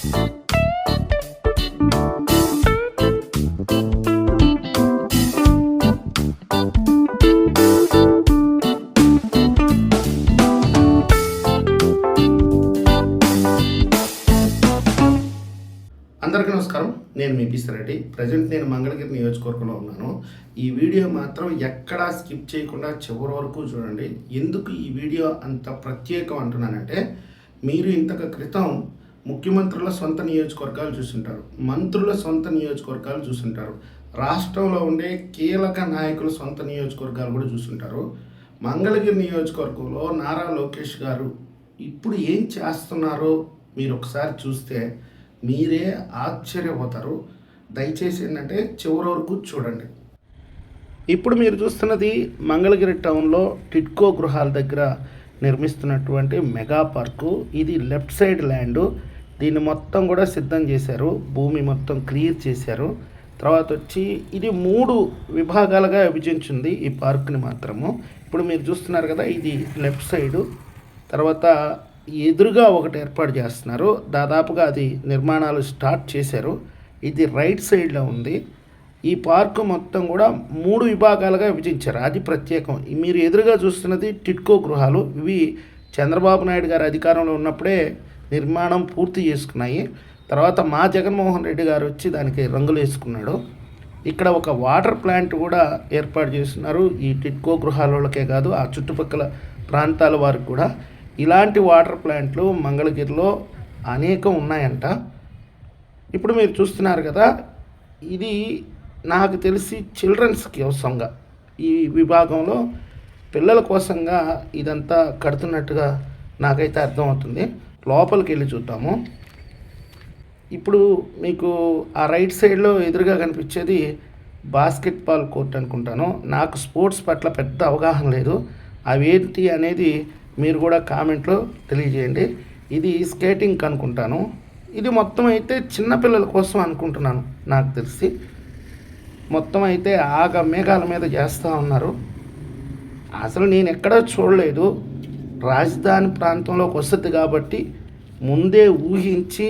అందరికీ నమస్కారం. నేను మీ పిసిరెడ్డి. ప్రజెంట్ నేను మంగళగిరి నియోజకవర్గంలో ఉన్నాను. ఈ వీడియో మాత్రం ఎక్కడా స్కిప్ చేయకుండా చివరి వరకు చూడండి. ఎందుకు ఈ వీడియో అంత ప్రత్యేకం అంటున్నానంటే, మీరు ఇంతకు క్రితం ముఖ్యమంత్రుల సొంత నియోజకవర్గాలు చూసుంటారు, మంత్రుల సొంత నియోజకవర్గాలు చూసుంటారు, రాష్ట్రంలో ఉండే కీలక నాయకుల సొంత నియోజకవర్గాలు కూడా చూసుంటారు. మంగళగిరి నియోజకవర్గంలో నారా లోకేష్ గారు ఇప్పుడు ఏం చేస్తున్నారో మీరు ఒకసారి చూస్తే మీరే ఆశ్చర్యపోతారు. దయచేసి ఏంటంటే చివరి వరకు చూడండి. ఇప్పుడు మీరు చూస్తున్నది మంగళగిరి టౌన్లో టిడ్కో గృహాల దగ్గర నిర్మిస్తున్నటువంటి మెగా పార్కు. ఇది లెఫ్ట్ సైడ్ ల్యాండు. దీన్ని మొత్తం కూడా సిద్ధం చేశారు, భూమి మొత్తం క్లియర్ చేశారు. తర్వాత వచ్చి ఇది 3 విభాగాలుగా విభజించింది ఈ పార్కుని మాత్రము. ఇప్పుడు మీరు చూస్తున్నారు కదా, ఇది లెఫ్ట్ సైడు, తర్వాత ఎదురుగా ఒకటి ఏర్పాటు చేస్తున్నారు. దాదాపుగా అది నిర్మాణాలు స్టార్ట్ చేశారు. ఇది రైట్ సైడ్లో ఉంది. ఈ పార్కు మొత్తం కూడా 3 విభాగాలుగా విభజించారు. అది ప్రత్యేకం. మీరు ఎదురుగా చూస్తున్నది టిడ్కో గృహాలు. ఇవి చంద్రబాబు నాయుడు గారు అధికారంలో ఉన్నప్పుడే నిర్మాణం పూర్తి చేసుకున్నాయి. తర్వాత మా జగన్మోహన్ రెడ్డి గారు వచ్చి దానికి రంగులు వేసుకున్నాడు. ఇక్కడ ఒక వాటర్ ప్లాంట్ కూడా ఏర్పాటు చేస్తున్నారు. ఈ టిడ్కో గృహాలకే కాదు, ఆ చుట్టుపక్కల ప్రాంతాల వారికి కూడా ఇలాంటి వాటర్ ప్లాంట్లు మంగళగిరిలో అనేకం ఉన్నాయంట. ఇప్పుడు మీరు చూస్తున్నారు కదా, ఇది నాకు తెలిసి చిల్డ్రన్స్ కోసంగా, ఈ విభాగంలో పిల్లల కోసంగా ఇదంతా కడుతున్నట్టుగా నాకైతే అర్థమవుతుంది. లోపలికి వెళ్ళి చూద్దాము. ఇప్పుడు మీకు ఆ రైట్ సైడ్లో ఎదురుగా కనిపించేది బాస్కెట్బాల్ కోర్ట్ అనుకుంటాను. నాకు స్పోర్ట్స్ పట్ల పెద్ద అవగాహన లేదు. అవేంటి అనేది మీరు కూడా కామెంట్లో తెలియజేయండి. ఇది స్కేటింగ్ అనుకుంటాను. ఇది మొత్తం అయితే చిన్నపిల్లల కోసం అనుకుంటున్నాను. నాకు తెలిసి మొత్తం అయితే ఆగ మేఘాల మీద చేస్తూ ఉన్నారు. అసలు నేను ఎక్కడా చూడలేదు. రాజధాని ప్రాంతంలోకి వస్తుంది కాబట్టి ముందే ఊహించి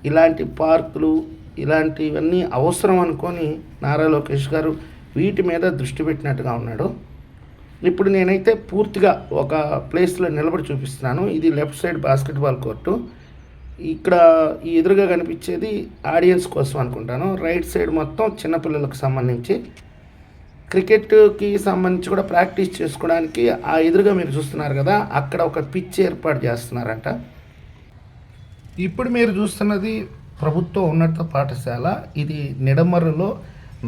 ఇలాంటి పార్కులు ఇలాంటివన్నీ అవసరం అనుకొని నారా లోకేష్ గారు వీటి మీద దృష్టి పెట్టినట్టుగా ఉన్నాడు. ఇప్పుడు నేనైతే పూర్తిగా ఒక ప్లేస్లో నిలబడి చూపిస్తున్నాను. ఇది లెఫ్ట్ సైడ్ బాస్కెట్బాల్ కోర్టు. ఇక్కడ ఈ ఎదురుగా కనిపించేది ఆడియన్స్ కోసం అనుకుంటాను. రైట్ సైడ్ మొత్తం చిన్నపిల్లలకు సంబంధించి, క్రికెట్కి సంబంధించి కూడా ప్రాక్టీస్ చేసుకోవడానికి ఆ ఎదురుగా మీరు చూస్తున్నారు కదా, అక్కడ ఒక పిచ్ ఏర్పాటు చేస్తున్నారంట. ఇప్పుడు మీరు చూస్తున్నది ప్రభుత్వ ఉన్నత పాఠశాల. ఇది నిడమర్రులో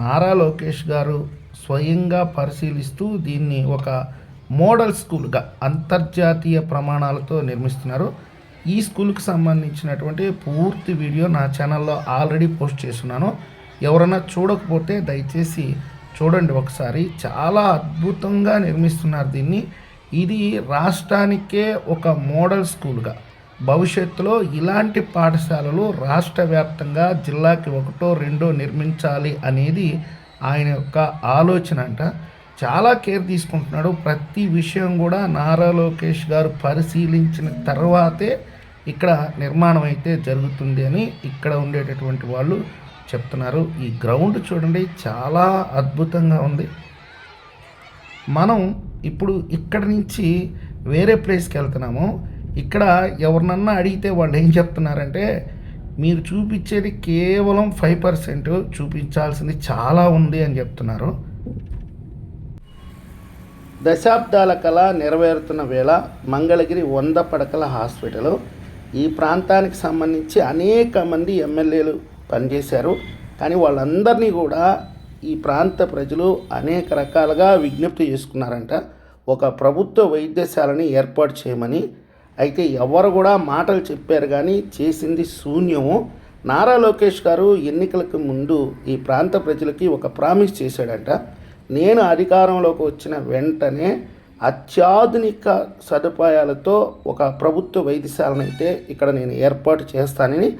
నారా లోకేష్ గారు స్వయంగా పరిశీలిస్తూ దీన్ని ఒక మోడల్ స్కూల్గా అంతర్జాతీయ ప్రమాణాలతో నిర్మిస్తున్నారు. ఈ స్కూల్కి సంబంధించినటువంటి పూర్తి వీడియో నా ఛానల్లో ఆల్రెడీ పోస్ట్ చేస్తున్నాను. ఎవరైనా చూడకపోతే దయచేసి చూడండి ఒకసారి. చాలా అద్భుతంగా నిర్మిస్తున్నారు దీన్ని. ఇది రాష్ట్రానికే ఒక మోడల్ స్కూల్గా, భవిష్యత్తులో ఇలాంటి పాఠశాలలు రాష్ట్ర వ్యాప్తంగా జిల్లాకి 1, 2 నిర్మించాలి అనేది ఆయన యొక్క ఆలోచన అంట. చాలా కేర్ తీసుకుంటున్నాడు. ప్రతి విషయం కూడా నారా లోకేష్ గారు పరిశీలించిన తర్వాతే ఇక్కడ నిర్మాణం అయితే జరుగుతుంది అని ఇక్కడ ఉండేటటువంటి వాళ్ళు చెప్తున్నారు. ఈ గ్రౌండ్ చూడండి, చాలా అద్భుతంగా ఉంది. మనం ఇప్పుడు ఇక్కడి నుంచి వేరే ప్లేస్కి వెళ్తున్నాము. ఇక్కడ ఎవరినన్నా అడిగితే వాళ్ళు ఏం చెప్తున్నారంటే, మీరు చూపించేది కేవలం 5%, చూపించాల్సింది చాలా ఉంది అని చెప్తున్నారు. దశాబ్దాల కళ నెరవేరుతున్న వేళ మంగళగిరి 100 పడకల హాస్పిటల్. ఈ ప్రాంతానికి సంబంధించి అనేక మంది ఎమ్మెల్యేలు పనిచేశారు. కానీ వాళ్ళందరినీ కూడా ఈ ప్రాంత ప్రజలు అనేక రకాలుగా విజ్ఞప్తి చేసుకున్నారంట, ఒక ప్రభుత్వ వైద్యశాలని ఏర్పాటు చేయమని. అయితే ఎవరు కూడా మాటలు చెప్పారు కానీ చేసింది శూన్యము. నారా లోకేష్ గారు ఎన్నికలకు ముందు ఈ ప్రాంత ప్రజలకి ఒక ప్రామిస్ చేశాడంట, నేను అధికారంలోకి వచ్చిన వెంటనే అత్యాధునిక సదుపాయాలతో ఒక ప్రభుత్వ వైద్యశాలను అయితే ఇక్కడ నేను ఏర్పాటు చేస్తానని.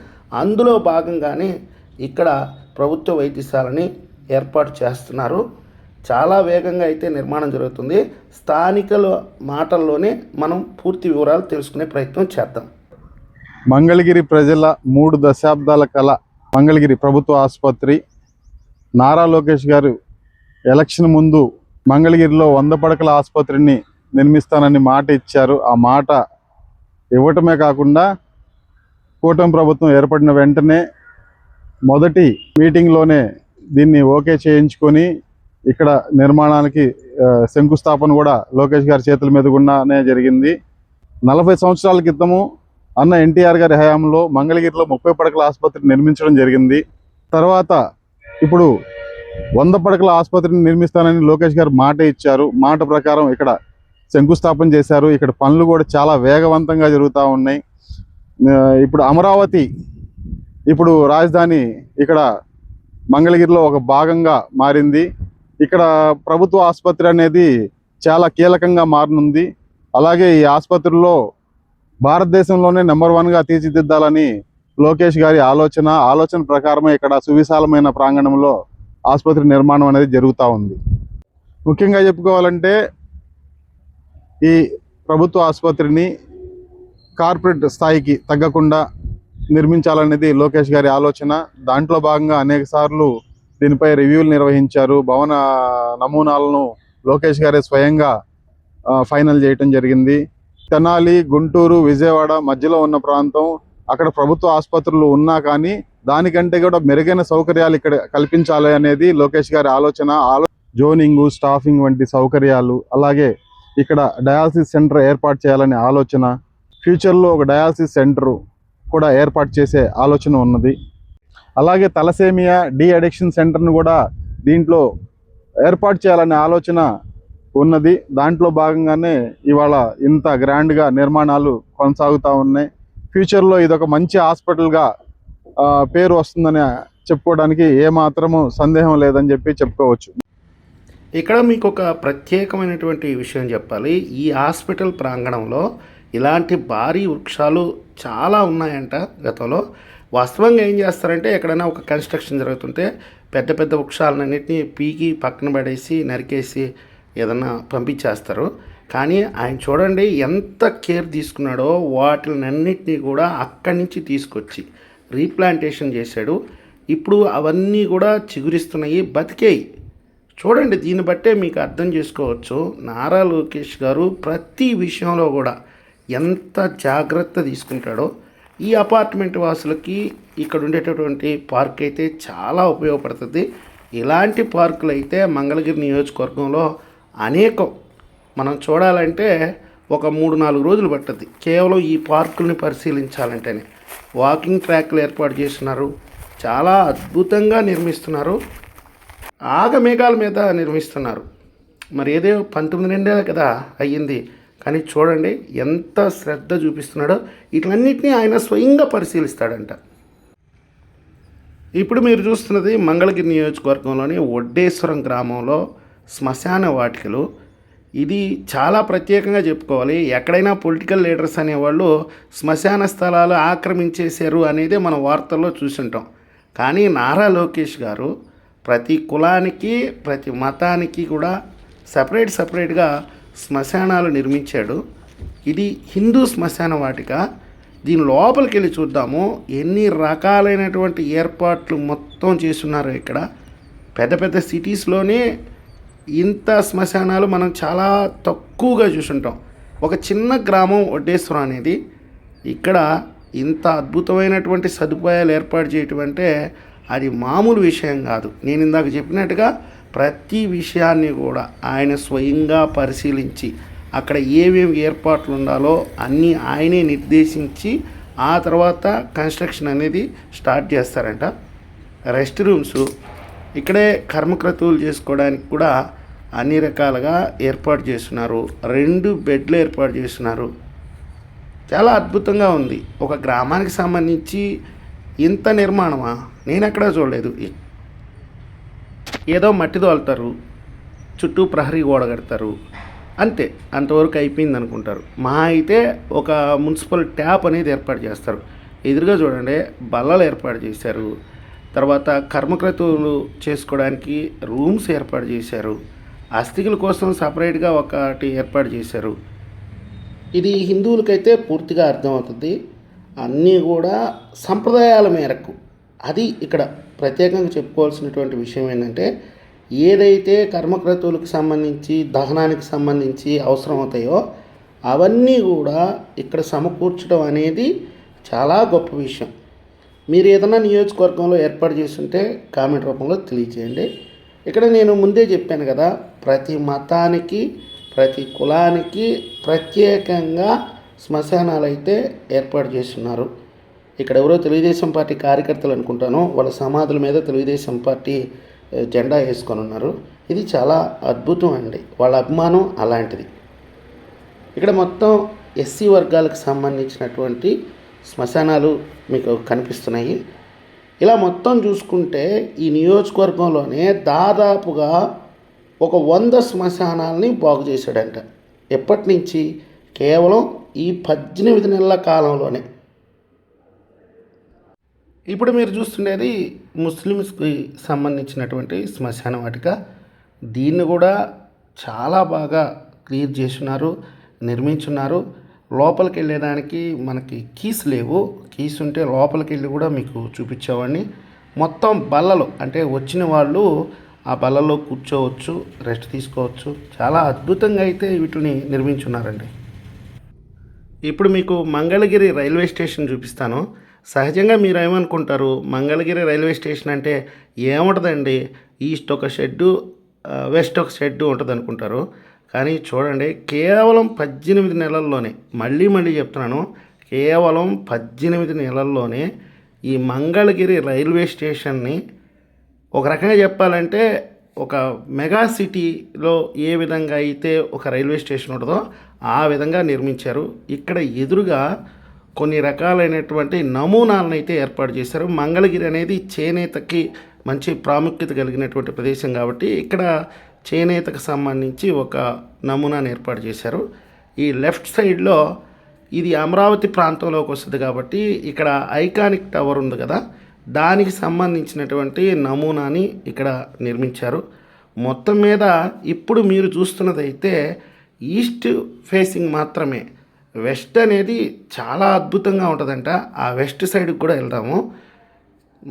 అందులో భాగంగానే ఇక్కడ ప్రభుత్వ వైద్యశాలని ఏర్పాటు చేస్తున్నారు. చాలా వేగంగా అయితే నిర్మాణం జరుగుతుంది. స్థానికుల మాటల్లోనే మనం పూర్తి వివరాలు తెలుసుకునే ప్రయత్నం చేద్దాం. మంగళగిరి ప్రజల 3 దశాబ్దాల కళ మంగళగిరి ప్రభుత్వ ఆసుపత్రి. నారా లోకేష్ గారు ఎలక్షన్ ముందు మంగళగిరిలో 100 పడకల ఆసుపత్రిని నిర్మిస్తానని మాట ఇచ్చారు. ఆ మాట ఇవ్వటమే కాకుండా కూటమి ప్రభుత్వం ఏర్పడిన వెంటనే మొదటి మీటింగ్లోనే దీన్ని ఓకే చేయించుకొని ఇక్కడ నిర్మాణానికి శంకుస్థాపన కూడా లోకేష్ గారి చేతుల మీద గుండానే జరిగింది. 40 సంవత్సరాల క్రితము అన్న ఎన్టీఆర్ గారి హయాంలో మంగళగిరిలో 30 పడకల ఆసుపత్రి నిర్మించడం జరిగింది. తర్వాత ఇప్పుడు 100 పడకల ఆసుపత్రిని నిర్మిస్తానని లోకేష్ గారు మాట ఇచ్చారు. మాట ప్రకారం ఇక్కడ శంకుస్థాపన చేశారు. ఇక్కడ పనులు కూడా చాలా వేగవంతంగా జరుగుతూ ఉన్నాయి. ఇప్పుడు అమరావతి ఇప్పుడు రాజధాని ఇక్కడ మంగళగిరిలో ఒక భాగంగా మారింది. ఇక్కడ ప్రభుత్వ ఆసుపత్రి అనేది చాలా కీలకంగా మారనుంది. అలాగే ఈ ఆసుపత్రిలో భారతదేశంలోనే నెంబర్ 1గా తీర్చిదిద్దాలని లోకేష్ గారి ఆలోచన ప్రకారమే ఇక్కడ సువిశాలమైన ప్రాంగణంలో ఆసుపత్రి నిర్మాణం అనేది జరుగుతూ ఉంది. ముఖ్యంగా చెప్పుకోవాలంటే ఈ ప్రభుత్వ ఆసుపత్రిని కార్పొరేట్ స్థాయికి తగ్గకుండా నిర్మించాలనేది లోకేష్ గారి ఆలోచన. దాంట్లో భాగంగా అనేక సార్లు దీనిపై రివ్యూలు నిర్వహించారు. భవన నమూనాలను లోకేష్ గారే స్వయంగా ఫైనల్ చేయటం జరిగింది. తెనాలి, గుంటూరు, విజయవాడ మధ్యలో ఉన్న ప్రాంతం, అక్కడ ప్రభుత్వ ఆసుపత్రులు ఉన్నా కానీ దానికంటే కూడా మెరుగైన సౌకర్యాలు ఇక్కడ కల్పించాలి అనేది లోకేష్ గారి ఆలోచన. జోనింగ్, స్టాఫింగ్ వంటి సౌకర్యాలు, అలాగే ఇక్కడ డయాలసిస్ సెంటర్ ఏర్పాటు చేయాలనే ఆలోచన, ఫ్యూచర్లో ఒక డయాలసిస్ సెంటర్ కూడా ఏర్పాటు చేసే ఆలోచన ఉన్నది. అలాగే తలసేమియా డి అడిక్షన్ సెంటర్ను కూడా దీంట్లో ఏర్పాటు చేయాలనే ఆలోచన ఉన్నది. దాంట్లో భాగంగానే ఇవాళ ఇంత గ్రాండ్గా నిర్మాణాలు కొనసాగుతూ ఉన్నాయి. ఫ్యూచర్లో ఇదొక మంచి హాస్పిటల్గా పేరు వస్తుందని చెప్పుకోవడానికి ఏమాత్రము సందేహం లేదని చెప్పుకోవచ్చు. ఇక్కడ మీకు ఒక ప్రత్యేకమైనటువంటి విషయం చెప్పాలి. ఈ హాస్పిటల్ ప్రాంగణంలో ఇలాంటి భారీ వృక్షాలు చాలా ఉన్నాయంట గతంలో. వాస్తవంగా ఏం చేస్తారంటే ఎక్కడైనా ఒక కన్స్ట్రక్షన్ జరుగుతుంటే పెద్ద పెద్ద వృక్షాలన్నింటినీ పీకి పక్కన పడేసి నరికేసి ఏదన్నా పంపించేస్తారు. కానీ ఆయన చూడండి ఎంత కేర్ తీసుకున్నాడో, వాటినన్నిటినీ కూడా అక్కడి నుంచి తీసుకొచ్చి రీప్లాంటేషన్ చేశాడు. ఇప్పుడు అవన్నీ కూడా చిగురిస్తున్నాయి, బతికేయి. చూడండి, దీన్ని బట్టే మీకు అర్థం చేసుకోవచ్చు నారా లోకేష్ గారు ప్రతి విషయంలో కూడా ఎంత జాగ్రత్త తీసుకుంటాడో. ఈ అపార్ట్మెంట్ వాసులకి ఇక్కడ ఉండేటటువంటి పార్క్ అయితే చాలా ఉపయోగపడుతుంది. ఇలాంటి పార్కులు అయితే మంగళగిరి నియోజకవర్గంలో అనేకం. మనం చూడాలంటే ఒక 3-4 రోజులు పట్టుద్ది కేవలం ఈ పార్కుల్ని పరిశీలించాలంటేనే. వాకింగ్ ట్రాక్లు ఏర్పాటు చేస్తున్నారు, చాలా అద్భుతంగా నిర్మిస్తున్నారు, ఆగమేఘాల మీద నిర్మిస్తున్నారు. మరి ఏదో 19 నిండే కదా అయ్యింది, కానీ చూడండి ఎంత శ్రద్ధ చూపిస్తున్నాడో. వీటన్నిటినీ ఆయన స్వయంగా పరిశీలిస్తాడంట. ఇప్పుడు మీరు చూస్తున్నది మంగళగిరి నియోజకవర్గంలోని వడ్డేశ్వరం గ్రామంలో శ్మశాన వాటికలు. ఇది చాలా ప్రత్యేకంగా చెప్పుకోవాలి. ఎక్కడైనా పొలిటికల్ లీడర్స్ అనేవాళ్ళు శ్మశాన స్థలాలు ఆక్రమించేశారు అనేది మనం వార్తల్లో చూసుంటాం. కానీ నారా లోకేష్ గారు ప్రతి కులానికి, ప్రతి మతానికి కూడా సపరేట్గా శ్మశానాలు నిర్మించాడు. ఇది హిందూ శ్మశాన వాటిక. దీని లోపలికి వెళ్ళి చూద్దాము ఎన్ని రకాలైనటువంటి ఏర్పాట్లు మొత్తం చేస్తున్నారు. ఇక్కడ పెద్ద పెద్ద సిటీస్లోనే ఇంత శ్మశానాలు మనం చాలా తక్కువగా చూసుంటాం. ఒక చిన్న గ్రామం వడ్డేశ్వరం అనేది, ఇక్కడ ఇంత అద్భుతమైనటువంటి సదుపాయాలు ఏర్పాటు చేయటం అంటే అది మామూలు విషయం కాదు. నేను ఇందాక చెప్పినట్టుగా ప్రతి విషయాన్ని కూడా ఆయన స్వయంగా పరిశీలించి అక్కడ ఏమేమి ఏర్పాట్లు ఉండాలో అన్నీ ఆయనే నిర్దేశించి ఆ తర్వాత కన్స్ట్రక్షన్ అనేది స్టార్ట్ చేస్తారంట. రెస్ట్ రూమ్స్, ఇక్కడే కర్మక్రతువులు చేసుకోవడానికి కూడా అన్ని రకాలుగా ఏర్పాటు చేస్తున్నారు. 2 బెడ్లు ఏర్పాటు చేస్తున్నారు. చాలా అద్భుతంగా ఉంది. ఒక గ్రామానికి సంబంధించి ఇంత నిర్మాణమా నేను ఎక్కడా చూడలేదు. ఏదో మట్టి తోలుతారు, చుట్టూ ప్రహరీ గోడ కడతారు, అంతే, అంతవరకు అయిపోయింది అనుకుంటారు. మా అయితే ఒక మున్సిపల్ ట్యాప్ అనేది ఏర్పాటు చేస్తారు. ఎదురుగా చూడండి బల్లలు ఏర్పాటు చేశారు. తర్వాత కర్మక్రతువులు చేసుకోవడానికి రూమ్స్ ఏర్పాటు చేశారు. అస్థికుల కోసం సపరేట్గా ఒకటి ఏర్పాటు చేశారు. ఇది హిందువులకైతే పూర్తిగా అర్థమవుతుంది. అన్నీ కూడా సంప్రదాయాల మేరకు. అది ఇక్కడ ప్రత్యేకంగా చెప్పుకోవాల్సినటువంటి విషయం ఏంటంటే, ఏదైతే కర్మక్రతువులకు సంబంధించి దహనానికి సంబంధించి అవసరం అవుతాయో అవన్నీ కూడా ఇక్కడ సమకూర్చడం అనేది చాలా గొప్ప విషయం. మీరు ఏదైనా నియోజకవర్గంలో ఏర్పాటు చేస్తుంటే కామెంట్ రూపంలో తెలియజేయండి. ఇక్కడ నేను ముందే చెప్పాను కదా, ప్రతి మతానికి ప్రతి కులానికి ప్రత్యేకంగా శ్మశానాలు అయితే ఏర్పాటు చేస్తున్నారు. ఇక్కడ ఎవరో తెలుగుదేశం పార్టీ కార్యకర్తలు అనుకుంటాను, వాళ్ళ సమాధుల మీద తెలుగుదేశం పార్టీ జెండా వేసుకొని ఉన్నారు. ఇది చాలా అద్భుతం అండి, వాళ్ళ అభిమానం అలాంటిది. ఇక్కడ మొత్తం ఎస్సీ వర్గాలకు సంబంధించినటువంటి శ్మశానాలు మీకు కనిపిస్తున్నాయి. ఇలా మొత్తం చూసుకుంటే ఈ నియోజకవర్గంలోనే దాదాపుగా ఒక 100 శ్మశానాలని బాగు చేశాడంట. ఎప్పటి నుంచి? కేవలం ఈ 18 నెలల కాలంలోనే. ఇప్పుడు మీరు చూస్తుండేది ముస్లిమ్స్కి సంబంధించినటువంటి శ్మశాన వాటిక. దీన్ని కూడా చాలా బాగా క్లియర్ చేస్తున్నారు, నిర్మించున్నారు. లోపలికి వెళ్ళడానికి మనకి కీస్ లేవు. కీస్ ఉంటే లోపలికి వెళ్ళి కూడా మీకు చూపించేవాడిని. మొత్తం బల్లలు, అంటే వచ్చిన వాళ్ళు ఆ బల్లలో కూర్చోవచ్చు, రెస్ట్ తీసుకోవచ్చు. చాలా అద్భుతంగా అయితే వీటిని నిర్మించున్నారండి. ఇప్పుడు మీకు మంగళగిరి రైల్వే స్టేషన్ చూపిస్తాను. సహజంగా మీరు ఏమనుకుంటారు, మంగళగిరి రైల్వే స్టేషన్ అంటే ఏముంటుందండి, ఈస్ట్ ఒక షెడ్డు వెస్ట్ ఒక షెడ్డు ఉంటుంది అనుకుంటారు. కానీ చూడండి, కేవలం 18 నెలల్లోనే, మళ్ళీ చెప్తున్నాను, కేవలం 18 నెలల్లోనే ఈ మంగళగిరి రైల్వే స్టేషన్ని ఒక రకంగా చెప్పాలంటే ఒక మెగా సిటీలో ఏ విధంగా అయితే ఒక రైల్వే స్టేషన్ ఉంటుందో ఆ విధంగా నిర్మించారు. ఇక్కడ ఎదురుగా కొన్ని రకాలైనటువంటి నమూనాలను అయితే ఏర్పాటు చేశారు. మంగళగిరి అనేది చేనేతకి మంచి ప్రాముఖ్యత కలిగినటువంటి ప్రదేశం కాబట్టి ఇక్కడ చేనేతకు సంబంధించి ఒక నమూనాను ఏర్పాటు చేశారు. ఈ లెఫ్ట్ సైడ్లో ఇది అమరావతి ప్రాంతంలోకి వస్తుంది కాబట్టి ఇక్కడ ఐకానిక్ టవర్ ఉంది కదా, దానికి సంబంధించినటువంటి నమూనాని ఇక్కడ నిర్మించారు. మొత్తం మీద ఇప్పుడు మీరు చూస్తున్నదైతే ఈస్ట్ ఫేసింగ్ మాత్రమే. వెస్ట్ అనేది చాలా అద్భుతంగా ఉంటుందంట. ఆ వెస్ట్ సైడ్కి కూడా వెళ్దాము.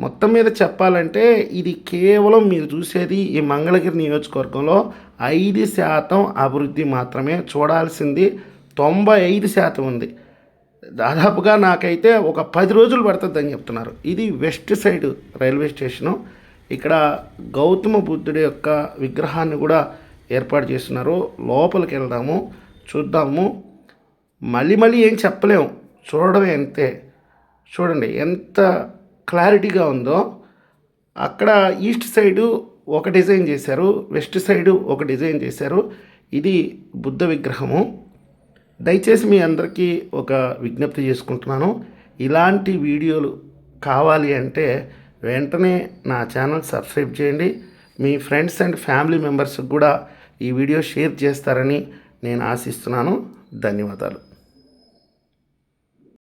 మొత్తం మీద చెప్పాలంటే ఇది కేవలం మీరు చూసేది ఈ మంగళగిరి నియోజకవర్గంలో 5% అభివృద్ధి మాత్రమే. చూడాల్సింది 95% ఉంది. దాదాపుగా నాకైతే ఒక 10 రోజులు పడుతుందని చెప్తున్నారు. ఇది వెస్ట్ సైడ్ రైల్వే స్టేషను. ఇక్కడ గౌతమ బుద్ధుడి యొక్క విగ్రహాన్ని కూడా ఏర్పాటు చేస్తున్నారు. లోపలికి వెళ్దాము, చూద్దాము. మళ్ళీ ఏం చెప్పలేము, చూడడమే అంతే. చూడండి ఎంత క్లారిటీగా ఉందో. అక్కడ ఈస్ట్ సైడు ఒక డిజైన్ చేశారు, వెస్ట్ సైడు ఒక డిజైన్ చేశారు. ఇది బుద్ధ విగ్రహము. దయచేసి మీ అందరికీ ఒక విజ్ఞప్తి చేసుకుంటున్నాను, ఇలాంటి వీడియోలు కావాలి అంటే వెంటనే నా ఛానల్ సబ్స్క్రైబ్ చేయండి. మీ ఫ్రెండ్స్ అండ్ ఫ్యామిలీ మెంబర్స్కి కూడా ఈ వీడియో షేర్ చేస్తారని నేను ఆశిస్తున్నాను. ధన్యవాదాలు.